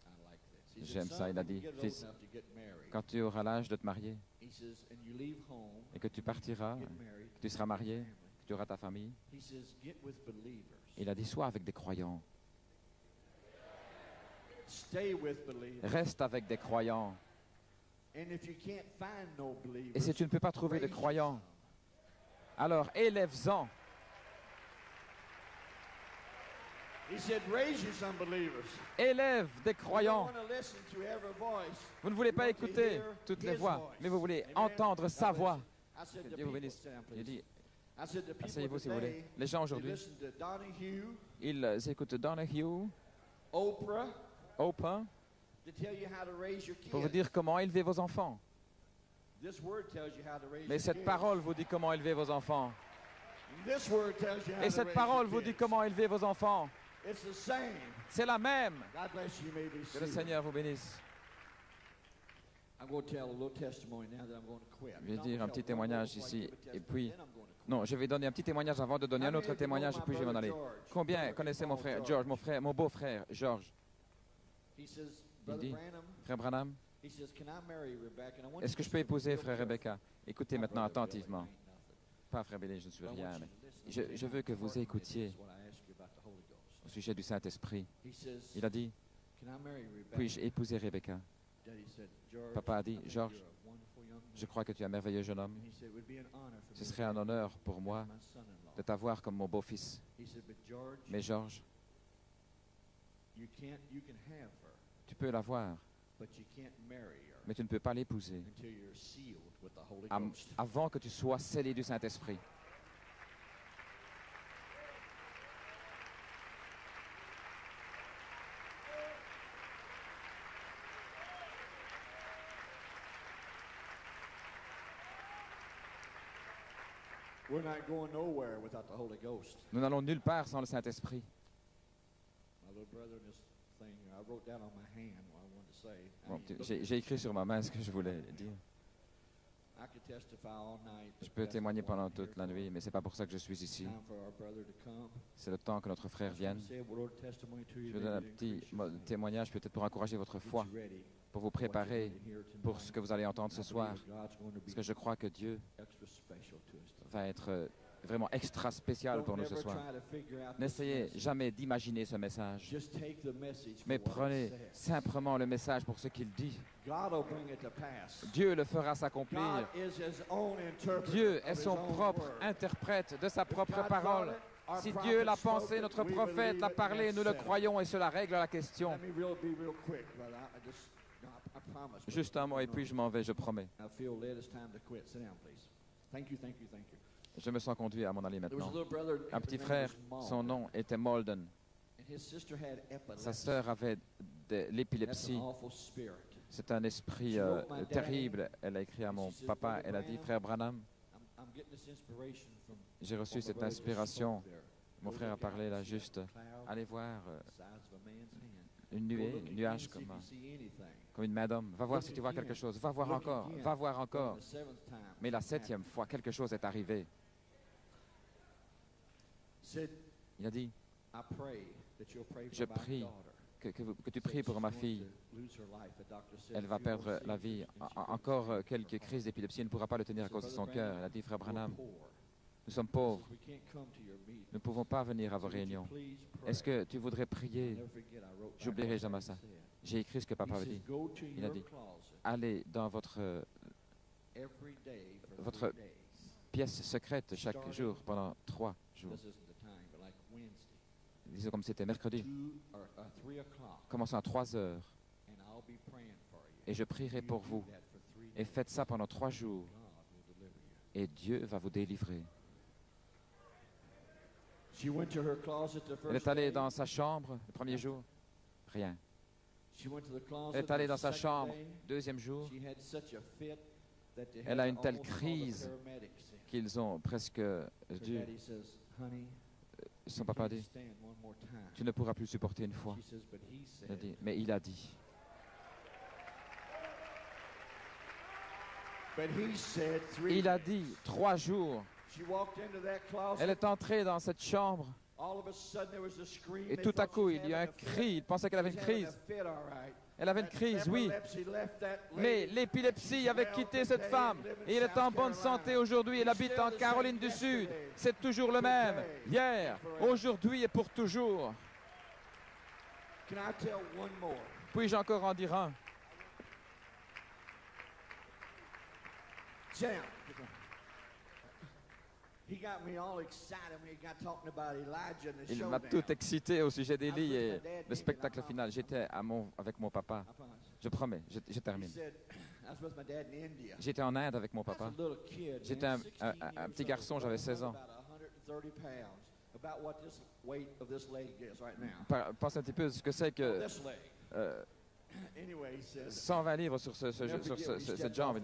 I like this. He said, j'aime "Son, ça, il a when you dit, get old fils, enough to get married," quand tu auras l'âge de te marier he says, "and you leave home, et que tu partiras, get married, que tu seras marié, family." que tu auras ta famille, He says, "Get with believers. il a dit, sois avec des croyants, Stay with believers. reste avec des croyants. And if you can't find no believers, Et si tu ne peux pas trouver de raise croyants, some. alors élève-en. He said, raise you some believers. Élève des You don't croyants. want to listen to every voice. Vous ne voulez You pas want to écouter hear toutes les his voix, voice. mais vous voulez Amen. entendre God sa bless voix. you. I said Que the Dieu vous people, bénisse. stand, Il please. dit, I said the people asseyez-vous si vous voulez. today, Les gens they aujourd'hui, listen to Donahue, ils écoutent Donahue, Oprah, Oprah, to tell you how to raise your kids. pour vous dire comment élever vos enfants. This word tells you how to raise Mais your cette kids. parole vous dit comment élever vos enfants. This word tells you how Et to cette raise parole your vous dit kids. comment élever vos enfants. It's the same. C'est la même. God bless you. You may be Que le seated. Seigneur vous bénisse. I'm going to tell a little testimony now that I'm going to quit. Je vais I'm dire gonna un petit tell one more témoignage before I ici, give a et testimony, puis... then I'm going to quit. Non, je vais donner un petit témoignage avant de donner un autre témoignage, et puis je vais m'en aller. Combien connaissez mon frère George, mon beau-frère George? He says, Il Brother dit, Branham, frère Branham, he says, can I marry Rebecca? And I want est-ce you que je to peux listen épouser real frère carefully. Rebecca? Écoutez My maintenant brother Billy, attentivement. ain't nothing. Pas frère Billy, je ne suis But I want rien, you mais to listen. je veux que vous écoutiez That's what I asked you about the Holy Ghost. au sujet du Saint-Esprit. He says, Il a dit, can I marry Rebecca? puis-je épouser Rebecca? Daddy said, George, Papa a dit, I think George, you're a wonderful young man. je crois que tu es un merveilleux jeune homme. And he said, it would be an honor for Ce me serait to un marry honneur you pour moi as my son-in-law. de t'avoir comme mon beau-fils. He said, but George, Mais George, you can have her, tu peux l'avoir, but you can't marry her mais tu ne peux pas l'épouser until you're sealed with the Holy am- Ghost. avant que tu sois scellé du Saint-Esprit. We're not going nowhere without the Holy Ghost. Nous n'allons nulle part sans le Saint-Esprit. My little brother, this thing, I wrote down on my hand what I wanted to say. I Bon, mean, look, j'ai écrit sur ma main ce que je voulais dire. I could testify all night. Je but peux that's témoigner not what pendant I'm here toute la for. nuit, mais c'est pas pour ça que je suis ici. Time for our brother to come. C'est le temps que notre frère I just wanna vienne. say a little testimony to you, Je vais donner un maybe to petit increase your faith. témoignage peut-être pour encourager votre Get foi, you ready pour vous for what you're préparer going to hear tonight. pour ce que vous allez entendre ce I believe soir. that God's going to be Parce que je crois que Dieu extra special to us tonight. va être vraiment extra spécial pour Don't nous ce ever soir. try to figure out this N'essayez message. jamais d'imaginer ce message, Just take the message for mais what it prenez says. simplement le message pour ce qu'il dit. God will bring it to pass. Dieu le fera s'accomplir. God is his own interpreter Dieu of est his son own propre word. interprète de sa If propre God parole. thought it, our Si prophet Dieu l'a spoke pensé, it, notre we prophète believe l'a it, and parlé, that's nous le settled. croyons et cela règle la question. Let me be real quick, brother. I just, I promise. Juste un mot et puis je m'en vais, je promets. I feel led it's time to quit. Sit down, please. Thank you, thank you, thank you. Je me sens conduit à m'en aller There was a maintenant. little brother. Un his petit name frère, was son Malden, nom était Malden. and his sister had epilepsy. Sa sœur avait de That's l'épilepsie. an awful spirit. C'est un esprit terrible. Elle a écrit à mon papa, elle a dit, frère Branham, I'm getting this inspiration from j'ai reçu what my cette brother just inspiration. spoke there. Mon Go frère a look parlé out, là see juste. a cloud Allez voir the size of a man's hand. une Go nuée, look un again, nuage see if comme, you see anything. comme une main d'homme. Va voir Look si tu vois again. quelque chose. Va voir Look encore. again. Va voir On encore. the seventh time, Mais la something 7e fois, quelque chose est arrivé. said, Il a dit I pray that you'll pray Je for my prie daughter. que tu pries pour ma fille. Elle va perdre la vie. Encore quelques crises d'épilepsie. Elle ne pourra pas le tenir à cause de son cœur. Elle a dit, frère Branham, nous sommes pauvres. Nous ne pouvons pas venir à vos réunions. Est-ce que tu voudrais prier? J'oublierai jamais ça. J'ai écrit ce que papa avait dit. Il a dit, allez dans votre pièce secrète chaque jour pendant 3 jours. Disons comme c'était mercredi. Commençons à 3 heures. Et je prierai pour vous. Et faites ça pendant 3 jours. Et Dieu va vous délivrer. Elle est allée dans sa chambre le premier jour. Rien. Elle est allée dans sa chambre deuxième jour. Elle a une telle crise qu'ils ont presque dû. Son papa a dit, tu ne pourras plus supporter une fois. Il a dit, mais il a dit. Il a dit 3 jours. Elle est entrée dans cette chambre et tout à coup il y a un cri. Il pensait qu'elle avait une crise. Elle avait une crise, oui. Mais l'épilepsie avait quitté cette femme et elle est en bonne santé aujourd'hui. Elle habite en Caroline du Sud. C'est toujours le même. Hier, aujourd'hui et pour toujours. Puis-je encore en dire un? Il m'a tout excité au sujet d'Élie et le spectacle final. J'étais avec mon papa. Je promets, je termine. J'étais en Inde avec mon papa. J'étais un petit garçon, j'avais 16 ans. Pense un petit peu ce que c'est que 120 livres sur cette jambe.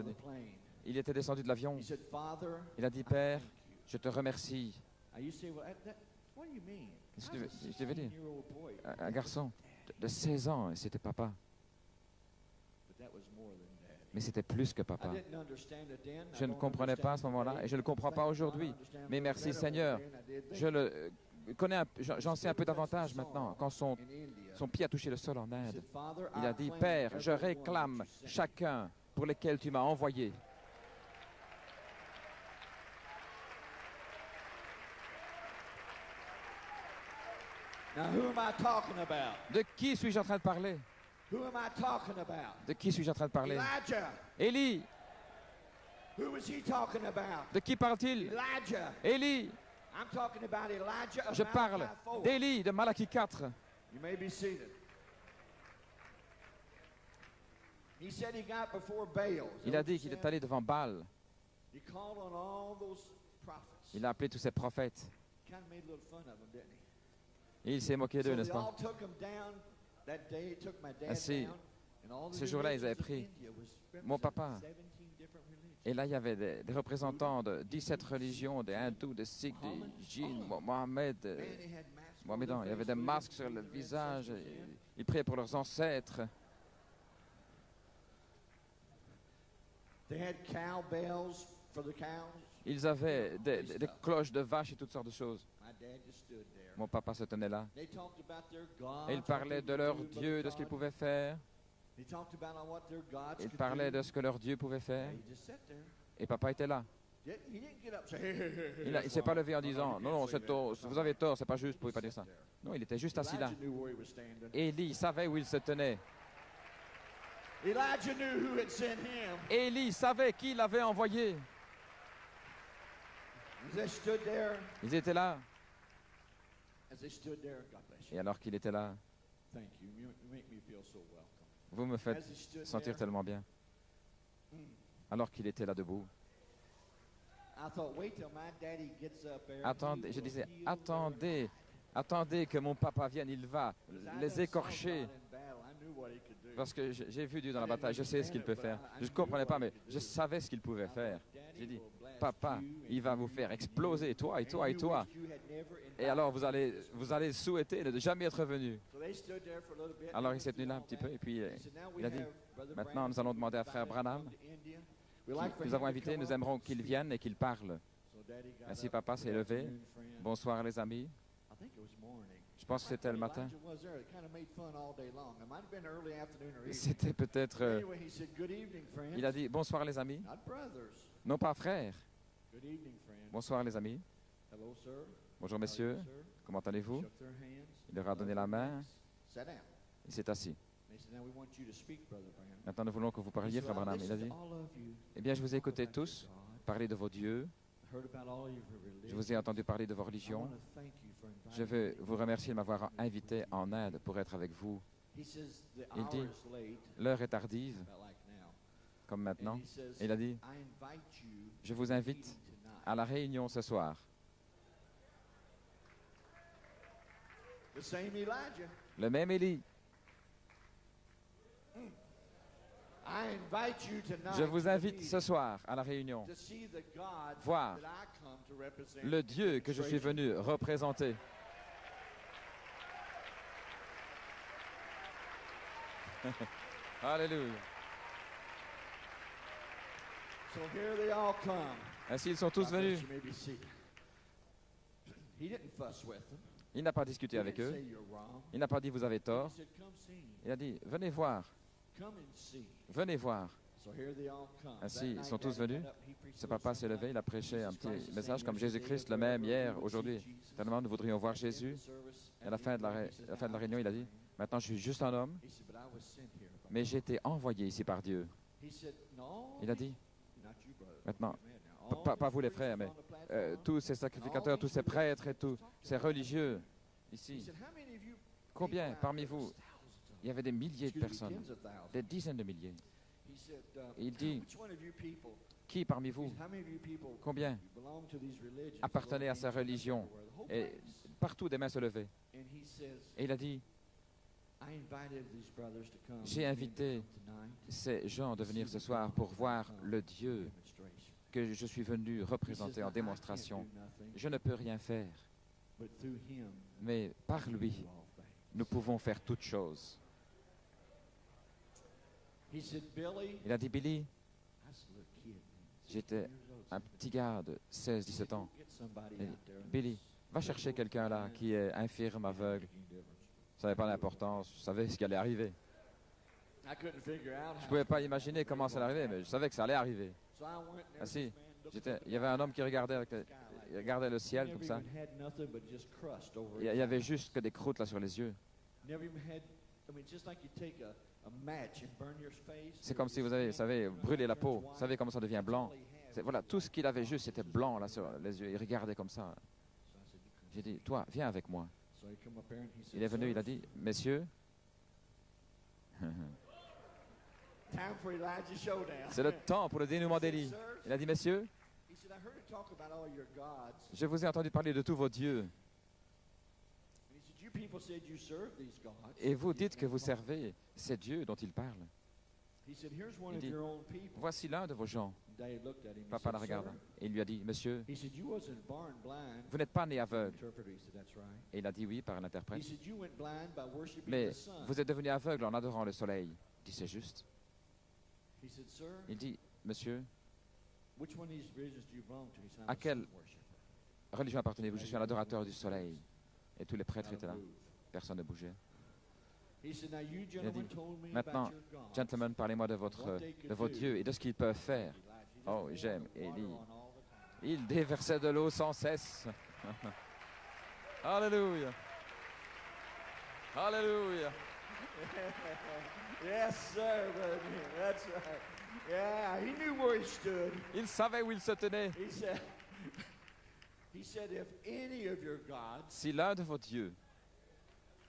il était descendu de l'avion. He said, Father, Il a dit, Père, je te remercie. now you say, well, what do you mean? Qu'est-ce que I was je devais a dire? 16-year-old boy. Un garçon de 16 ans, et c'était papa. But that was more than that. Mais c'était plus que I papa. didn't understand it then. I Je ne don't comprenais pas à ce understand moment-là today. et je ne le comprends pas Thank God aujourd'hui. I understand Mais a little merci better Seigneur, than I did then. je le connais, j'en sais un peu davantage maintenant. Quand In India. son pied a touché le sol en He Inde, said, Father, il I a dit, claim Père, je everyone that réclame you sent. chacun pour lesquels tu m'as envoyé. Now who am I talking about? De qui suis-je en train de parler? Who am I talking about? De qui suis-je en train de parler? Elijah. Élie. Who was he talking about? De qui parle-t-il? Elijah. Élie. I'm talking about Elijah of Je parle Malachi 4. d'Élie de Malachie 4. You may be seated. He said he got before Baal. Il a dit qu'il est allé devant Baal. He called on all those prophets. Il a appelé tous ses prophètes. Kind of made a little fun of them, didn't he? Et il s'est moqué d'eux, So n'est-ce they pas? all took him down that day. He took my dad Ainsi, down. And all the ce jour-là, ils avaient religions of pris India was mon papa. 17 different religions. Et là, il y avait des représentants de 17 religions, des hindous, des sikhs, des djinns, Mohamed, Man, they had masks on Mohammédans. their Il y avait face, des believing masques sur le their visage. ancestors et in. Ils priaient pour leurs ancêtres. They had cowbells for the cows. Ils avaient des cloches de vaches et toutes sortes de choses. My dad just stood there. Mon papa se tenait là. They talked about their gods, Et ils what parlaient they de could leur do, Dieu, Brother de ce qu'ils Todd. pouvaient faire. They talked about what their gods Ils could parlaient do. de ce que leur Dieu pouvait faire. He just sat there. Et papa était là. He didn't get up and say, hey, hey, hey, hey, Il that's ne s'est pas wrong. levé en No, disant, you non, can't non, say c'est that. tort, That's vous not avez right. tort, c'est pas juste, vous He pouvez pas just dire ça. sat there. Non, il était juste assis là. Elijah knew where he was standing. Élie savait où il se tenait. Elijah knew who had sent him. Élie savait qui l'avait envoyé. As they stood there, Ils étaient là. God bless you. Et alors qu'il était là, Thank you. You make me feel so welcome. vous me faites As he stood sentir there, tellement bien. Alors qu'il était là debout. I thought, wait till my daddy gets up there. Attendez, je disais, attendez, attendez que mon papa vienne, il va les écorcher. Parce que j'ai vu Dieu dans la bataille, je sais ce qu'il peut faire. Je ne comprenais pas, mais je savais ce qu'il pouvait faire. J'ai dit, papa, il va vous faire exploser, toi et toi et toi. Et alors vous allez souhaiter de ne jamais être venu. Alors il s'est tenu là un petit peu et puis il a dit, maintenant nous allons demander à frère Branham, qui nous avons invité, nous aimerons qu'il vienne et qu'il parle. Ainsi papa s'est levé. Bonsoir les amis. Je pense que c'était le matin. C'était peut-être... il a dit, bonsoir les amis. Non pas frères. Bonsoir les amis. Bonjour messieurs. Comment allez-vous? Il leur a donné la main. Il s'est assis. Maintenant, nous voulons que vous parliez, frère Branham. Il a dit, eh bien, je vous ai écouté tous parler de vos dieux. Je vous ai entendu parler de vos religions. Je veux vous remercier de m'avoir invité en Inde pour être avec vous. Il dit, l'heure est tardive, comme maintenant. Et il a dit, je vous invite à la réunion ce soir. Le même Élie. Je vous invite ce soir à la réunion, voir le Dieu que je suis venu représenter. Alléluia. Ainsi, ils sont tous venus. Il n'a pas discuté avec eux. Il n'a pas dit vous avez tort. Il a dit venez voir. Venez voir. Ainsi, ils sont tous venus. Ce papa s'est levé, il a prêché un petit message comme Jésus-Christ, le même hier, aujourd'hui. Tellement nous voudrions voir Jésus. Et à la fin de la réunion, il a dit, maintenant je suis juste un homme, mais j'ai été envoyé ici par Dieu. Il a dit, maintenant, pas vous les frères, mais tous ces sacrificateurs, tous ces prêtres et tous ces religieux ici, combien parmi vous, il y avait des milliers de personnes, des dizaines de milliers. Il dit, qui parmi vous, combien appartenait à sa religion? Et partout des mains se levaient. Et il a dit, J'ai invité ces gens de venir ce soir pour voir le Dieu que je suis venu représenter en démonstration. Je ne peux rien faire, mais par lui, nous pouvons faire toutes choses. Il a dit, Billy, j'étais un petit gars de 16-17 ans. Il dit, Billy, va chercher quelqu'un là qui est infirme, aveugle. Ça n'avait pas d'importance, je savais ce qui allait arriver. Je ne pouvais pas imaginer comment ça allait arriver, mais je savais que ça allait arriver. Ah si, il y avait un homme qui regardait, il regardait le ciel comme ça. Il y avait juste que des croûtes là sur les yeux. C'est comme si vous savez, brûler la peau. Vous savez comment ça devient blanc. Voilà, tout ce qu'il avait juste, c'était blanc là sur les yeux. Il regardait comme ça. J'ai dit, toi, viens avec moi. Il est venu, il a dit, messieurs, c'est le temps pour le dénouement d'Élie. Il a dit, messieurs, je vous ai entendu parler de tous vos dieux. Et vous dites que vous servez ces dieux dont il parle. Il dit, voici l'un de vos gens. Papa la regarde et il lui a dit, monsieur, vous n'êtes pas né aveugle. Et il a dit oui par l'interprète. Mais vous êtes devenu aveugle en adorant le soleil. Il dit, c'est juste. Il dit, monsieur, à quelle religion appartenez-vous? Je suis un adorateur du soleil. Et tous les prêtres étaient là. Personne ne bougeait. Il a dit, maintenant, gentlemen, parlez-moi de vos dieux et de ce qu'ils peuvent faire. Oh, j'aime Élie. Il déversait de l'eau sans cesse. Alléluia. Alléluia. Yes, sir, brother. That's right. Yeah, he knew where he stood. Il savait où il se tenait. He said, if any of your gods, si l'un de vos dieux,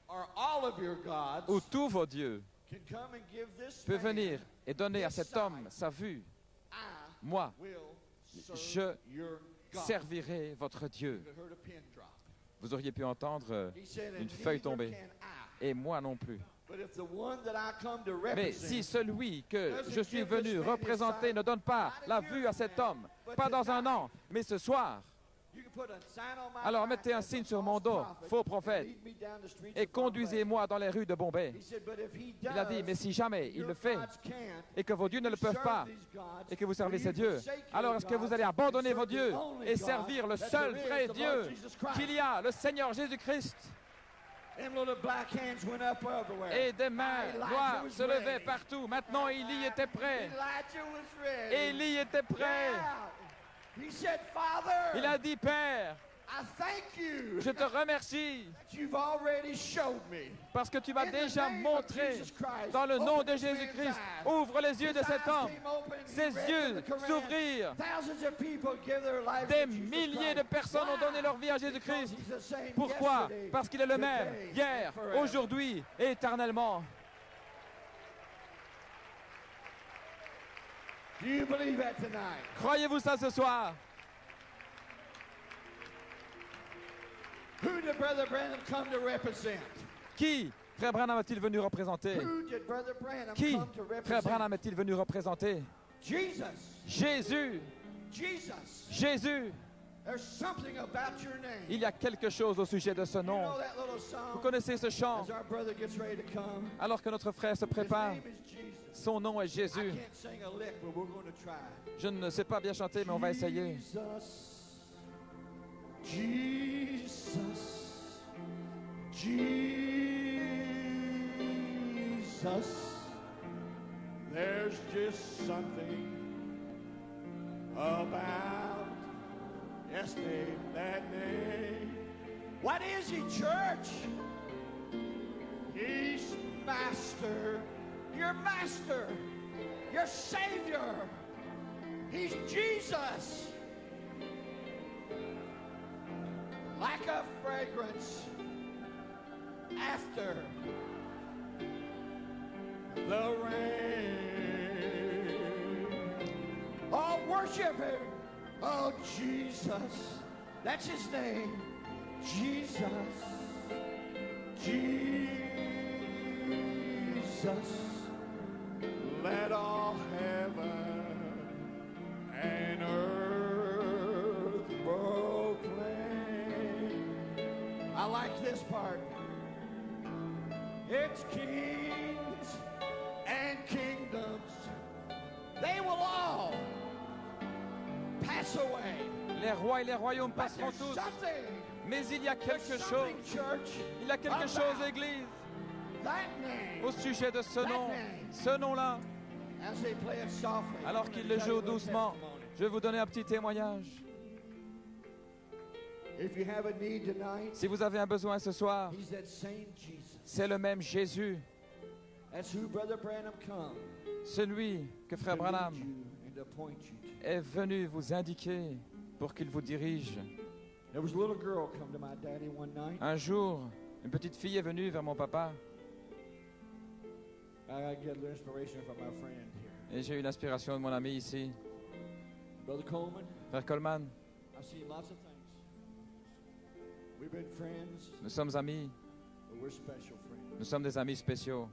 or all of your gods, ou tous vos dieux, can come and give this peut man venir et donner à his cet sight, homme sa vue, I moi, will serve je your God. servirai votre Dieu. You could heard a pin drop. Vous auriez pu entendre He said, une and feuille neither tomber. can Et moi non plus. But if the one that I come to Mais represent si celui que je suis venu représenter ne donne pas la vue à cet homme, pas dans un an, mais ce soir, you can put a sign on my alors back mettez un as a signe sur false mon dos, prophet, faux and prophète, lead me down the streets et of Bombay. conduisez-moi dans les rues de Bombay. He said, but if he Il a dit, does, mais si jamais il your le fait, gods can't, et que vos dieux ne le peuvent serve pas, these gods, et que vous servez will ces you dieux, forsake your alors est-ce que vous gods allez and abandonner serve vos the dieux only et God servir le that seul there is, vrai the Lord Dieu Jesus Christ? qu'il y a, le Seigneur Jésus-Christ? Them little black hands went up everywhere. Et des mains Elijah noires was se levaient ready. partout. Maintenant, Élie était prêt. Elijah was ready. Élie était prêt. Yeah. He said, Father, Il a dit, Père, I thank you je te remercie that you've already showed me. parce que tu m'as In the déjà name of montré, Jesus dans le nom de Jésus-Christ, ouvre les yeux de cet homme. Ses yeux s'ouvrirent. Des milliers de personnes ont donné leur vie à Jésus-Christ. Pourquoi? Parce qu'il est le même, hier, aujourd'hui et éternellement. Do you believe that tonight? Croyez-vous ça ce soir? Who did Brother Branham come to represent? Qui, Frère Branham, est-il venu représenter? Who did Brother Branham Qui, come to Frère represent? Branham, est-il venu représenter? Jesus. Jésus. Jesus. Jésus. There's something about your name. Il y a quelque chose au sujet de ce You nom. know that little Vous song? connaissez ce chant? As our brother gets ready to come. Alors que notre frère se His prépare, name is Jesus. son nom est I Jésus. can't sing a lick, but we're going to try. Je ne sais pas bien chanter, mais on va essayer. Jesus, Jesus, there's just something about, yes, name, that name. What is he, church? He's master, your master, your savior. He's Jesus. Like a fragrance after the rain. Oh, worship him. Oh, Jesus. That's his name. Jesus. Jesus. Jesus, let all heaven and earth proclaim. I like this part. It's kings and kingdoms, they will all pass away. Les rois et les royaumes But passeront there's tous. something, Mais il y a quelque there's chose. something, church, Il y a quelque chose, about Église, that name. au sujet de ce nom. Ce nom-là. As they play it softly, Alors qu'il le joue doucement, je vais vous donner un petit témoignage. If you have a need tonight, Si vous avez un besoin ce soir, he's that same Jesus. c'est le même Jésus, That's who Brother Branham come celui que Frère to lead Branham you and to point you to. est venu vous indiquer pour qu'il vous dirige. There was a little girl come to my daddy one night. Un jour, une petite fille est venue vers mon papa I get a little inspiration from my friend here. et j'ai eu l'inspiration de mon ami ici, Brother Coleman, Frère Coleman. I've seen lots of things. We've been friends, Nous sommes amis, but we're special friends. nous sommes des amis spéciaux.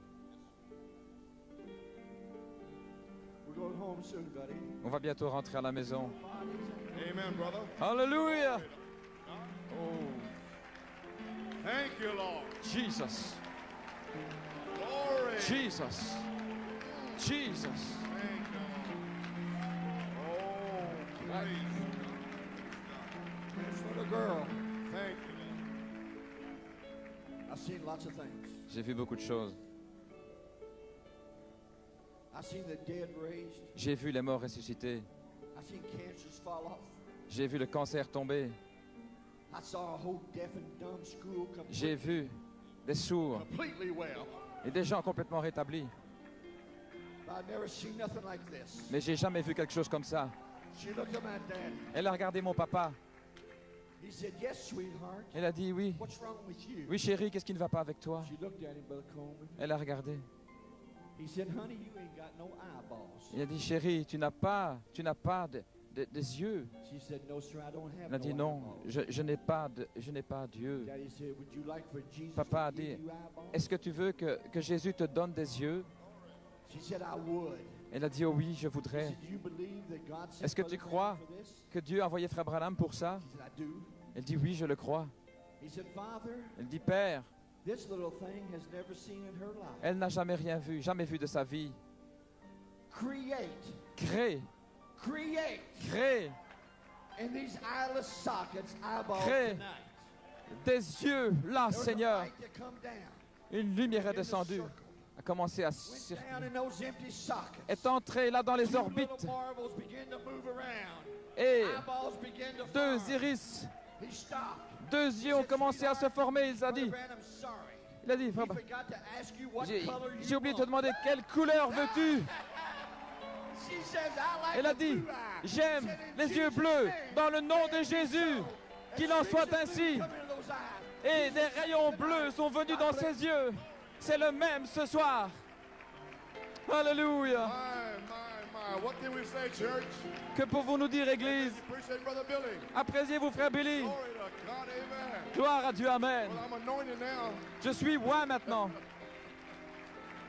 We're going home soon, buddy. On va bientôt rentrer à la maison. Amen, brother. Alléluia! Oh, thank you, Lord. Jesus, Glory. Jesus, Jesus. Thank you. Oh, praise This little girl, God. Thank you, I've seen lots of things. J'ai vu beaucoup de choses. I've seen the dead raised. J'ai vu les morts ressuscités. I've seen cancers fall off. J'ai vu le cancer tomber. I saw a whole deaf and dumb school J'ai vu des sourds completely well. et des gens complètement rétablis. But I've never seen nothing like this. Mais j'ai jamais vu quelque chose comme ça. She looked at my daddy. Elle a regardé mon papa. He said, "Yes, sweetheart. Elle a dit oui. What's wrong with you?" Oui chérie, qu'est-ce qui ne va pas avec toi? She looked at him, Brother Coleman. Elle a regardé. He said, "Honey, you ain't got no eyeballs." Il a dit chérie, tu n'as pas des yeux. She said, "No, sir, I don't have Elle a dit no non, eyeballs." je n'ai pas Dieu. Daddy said, "Would you like for Jesus Papa a to dit, give you eyeballs?" est-ce que tu veux que Jésus te donne des yeux? She said, "I would." Elle a dit oh oui, je He voudrais. said, "Do you believe that God sent Est-ce que tu Brother crois Branham for this?" Que Dieu a envoyé Frère Branham pour ça? She said, "I do." Elle dit oui, je le crois. He said, "Father, Elle dit Père, this little thing has never seen in her life. elle n'a jamais rien vu, jamais vu de sa vie. Create, Crée, crée in these eyeless sockets, eyeballs Crée. tonight. des yeux là, There was a Seigneur. light that come down, Une lumière est in the descendue, circle, a commencé à went circuler, down in those empty sockets. est entrée là dans les Two orbites little marbles began to move around. et Eyeballs began to deux form. iris, He stopped. deux yeux ont commencé à se former. Il a Brother dit, Branham, sorry. il a dit, He Frère, forgot to ask you what j'ai color you j'ai oublié de te want. demander quelle couleur veux-tu? She says, "I like Elle a the dit, blue eye." j'aime She said, "In les yeux Jesus' bleus name, dans le nom may de it be Jésus. so." Qu'il And en soit streaks of ainsi. blue come into those eyes. Et des rayons bleus sont venus dans ses yeux. C'est le même ce soir. Alléluia. My. What did we say, church? Que pouvons-nous dire, Église? Appreciate Brother Billy. Appréciez-vous, frère Billy. Glory to God, amen. Gloire à Dieu, Amen. Well, I'm anointed now. Je suis roi maintenant.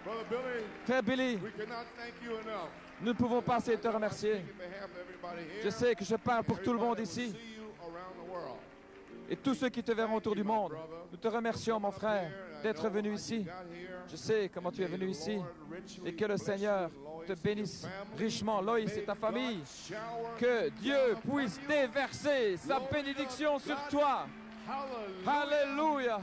Brother Billy, Frère Billy, we cannot thank you enough. nous ne pouvons pas assez te remercier. On behalf of everybody here, Je sais que je parle pour tout le monde everybody ici will see you around the world. et tous ceux qui te verront autour du monde. Nous te remercions, mon frère, d'être venu ici. Je sais comment tu es venu ici et que le Seigneur te bénisse richement, Loïs et ta famille. Que Dieu puisse déverser sa bénédiction sur toi. Alléluia.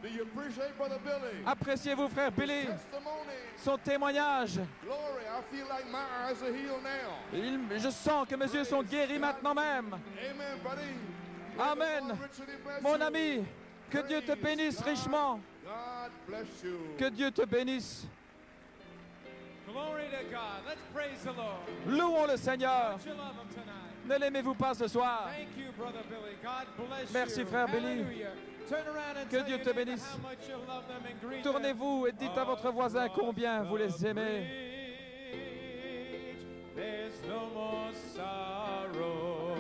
Do you appreciate Brother Billy? Appréciez-vous, frère Billy, Testimony. son témoignage. Glory. I feel like my eyes are healed now. Je sens que mes yeux sont guéris maintenant même. Amen, buddy. Amen. May the Lord richly bless Mon you. ami, que Dieu te bénisse richement. God bless you. Que Dieu te bénisse. Glory to God. Let's praise the Lord. Louons le Seigneur. Don't you love him tonight? Ne l'aimez-vous pas ce soir? Thank you, Brother Billy. God bless Merci, you. frère Billy. Hallelujah. Turn around and Que tell Dieu your te neighbor bénisse. how much you love them and greet Tournez-vous et dites à votre voisin combien vous les aimez. them. There's no more sorrow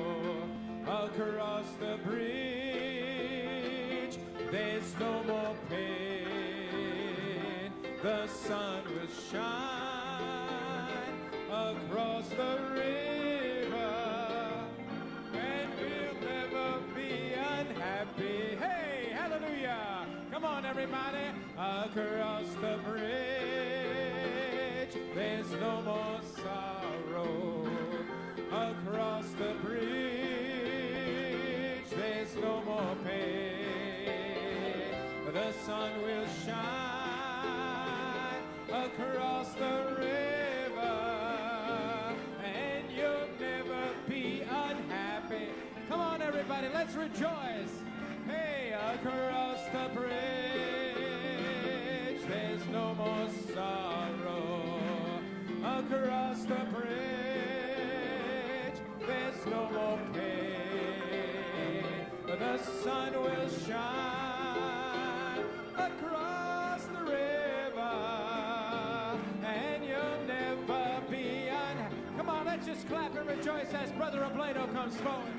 across the bridge. There's no more pain. The sun will Across the bridge, there's no more sorrow. Across the bridge, there's no more pain. The sun will shine across the river, and you'll never be unhappy. Come on, everybody, let's rejoice. Hey, across the bridge, there's no more sorrow. Across the bridge, there's no more pain. The sun will shine across the river, and you'll never be unhappy. Come on, let's just clap and rejoice as Brother Oblado comes forward.